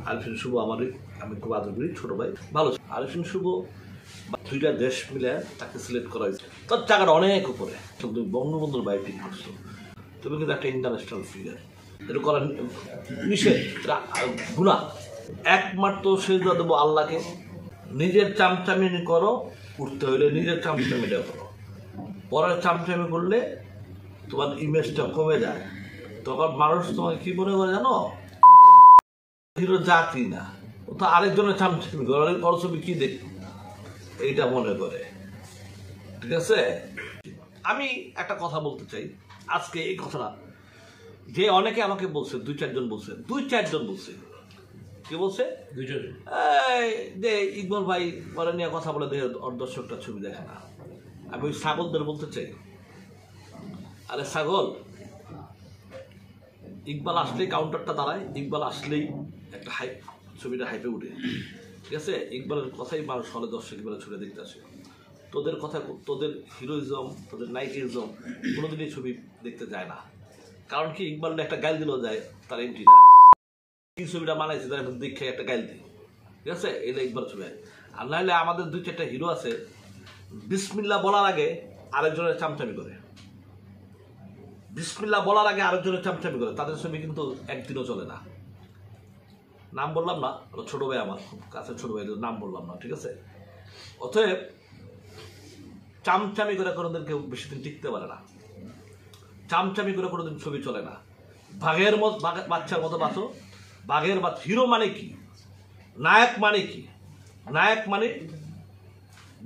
আরিফিন শুভ আমারই, আমি খুব আদর করি, ছোট ভাই ভালো। আরিফিন শুভ দুইটা দেশ মিলে তাকে সিলেক্ট করা হয়েছে, তার টাকাটা অনেক উপরে। তুমি বঙ্গবন্ধুর বাই ঠিক করছো, তুমি কিন্তু একটা ইন্টারন্যাশনাল ফিগার, এটা করার নিষেধ, গুনাহ। একমাত্র সেজদা দেবো আল্লাহকে। নিজের চামচামি করো, উঠতে হইলে নিজের চামচামিটা করো। পরের চামচামি করলে তোমার ইমেজটা কমে যায়, তখন মানুষ তোমাকে কি মনে করে জানো, হিরো জাতি না, ও তো আরেকজনের চামচামি করে, ওর ছবি কি দেখ, এইটা মনে করে। ঠিক আছে, আমি একটা কথা বলতে চাই আজকে, এই কথাটা যে অনেকে আমাকে বলছে, দুই চারজন বলছে কি বলছে, যে ইকবাল ভাই পরে নিয়ে কথা বলে দেখে ওর দর্শকটা ছবি দেখে না। আমি ওই ছাগলদের বলতে চাই, আরে ছাগল, ইকবাল আসলেই কাউন্টারটা দাঁড়ায়, ইকবাল আসলেই একটা হাইপ, ছবিটা হাইপে উঠে। ঠিক আছে, ইকবালের কথাই মানুষ হলে দর্শক ইকবালের ছবি দেখতে আসে। তোদের কথা, তোদের হিরোইজম, তোদের নাইকিজম কোনোদিনই ছবি দেখতে যায় না। কারণ কি, ইকবাল একটা গাইল দিলেও যায় তার এন্ট্রিটা, কি ছবিটা বানাইছে তার দেখে একটা গাইল দিই। ঠিক আছে, এটা ইকবাল ছবি। আর নাহলে আমাদের দুই চারটা হিরো আছে, বিসমিল্লাহ বলার আগে আরেকজনের চামচামি করে, বিসমিল্লাহ বলার আগে আরেকজনের চামচামি করে, তাদের ছবি কিন্তু একদিনও চলে না। নাম বললাম না, ছোট ভাই আমার খুব কাছে, ছোট ভাই, নাম বললাম না। ঠিক আছে, অতএব চামচামি করে কোনোদিন কেউ বেশি দিন টিকতে পারে না, চামচামি করে কোনোদিন ছবি চলে না। বাঘের মতো, বাচ্চার মতো বাঁচো, বাঘের বাচ্চা। হিরো মানে কি, নায়ক মানে কি, নায়ক মানে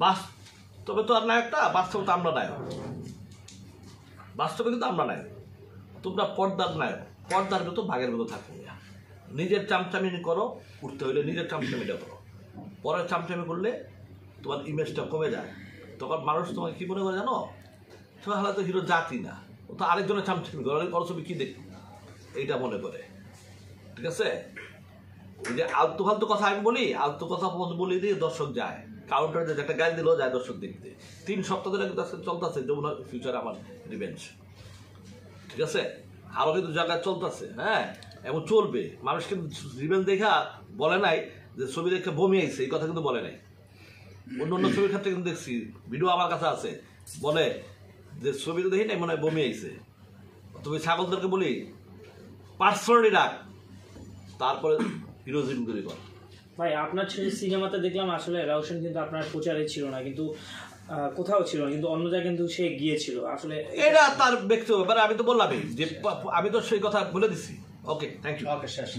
বাস্তবে তো আর নায়কটা, বাস্তবে তো আমরা নায়ক, বাস্তবে কিন্তু আমরা নায়ক। তোমরা পর্দার নায়ক, পর্দার মতো বাঘের মতো থাকো। নিজের চামচামি করো, উঠতে হইলে নিজের চামচামিটা করো। পরের চামচামি করলে তোমার ইমেজটা কমে যায়, তখন মানুষ তোমাকে কি মনে করে জানো, তাহলে তো হিরো জাতি না, ও তো আরেকজনের চামচামি করে, ওর ছবি কি দেখ, এইটা মনে করে। ঠিক আছে, ওই যে আলতু ফালতু কথা আমি বলি, আলতু কথা বলি দিয়ে দর্শক যায়, কাউন্টারে যে একটা গাড়ি দিলেও যায় দর্শক দেখতে। 3 সপ্তাহ ধরে কিন্তু চলতেছে যমুনা ফিউচার আমার রিভেঞ্জ। ঠিক আছে, আরও কিন্তু জায়গায় চলতেছে, হ্যাঁ, এবং চলবে। মানুষ কিন্তু রিভেঞ্জ দেখা বলে নাই যে ছবি দেখে বমি আইছে, এই কথা কিন্তু বলে নাই। অন্য অন্য ছবির ক্ষেত্রে কিন্তু দেখছি, ভিডিও আমার কাছে আছে, বলে যে ছবি তো দেখি নাই, মনে হয় বমি আইছে। তুমি ছাগলদেরকে বলি পার্সোনালি ডাক, তারপরে হিরোজিন তৈরি কর। ভাই আপনার ছবি সিনেমাতে দেখলাম, আসলে রাউশন কিন্তু আপনার প্রচারে ছিল না, কিন্তু কোথাও ছিল না, কিন্তু অন্য জায়গায় কিন্তু সে গিয়েছিল। আসলে এটা তার ব্যক্তিগত ব্যাপার, আমি তো বললামই যে আমি তো সেই কথা বলে দিচ্ছি। ওকে, থ্যাংক ইউ। ওকে, শেষ।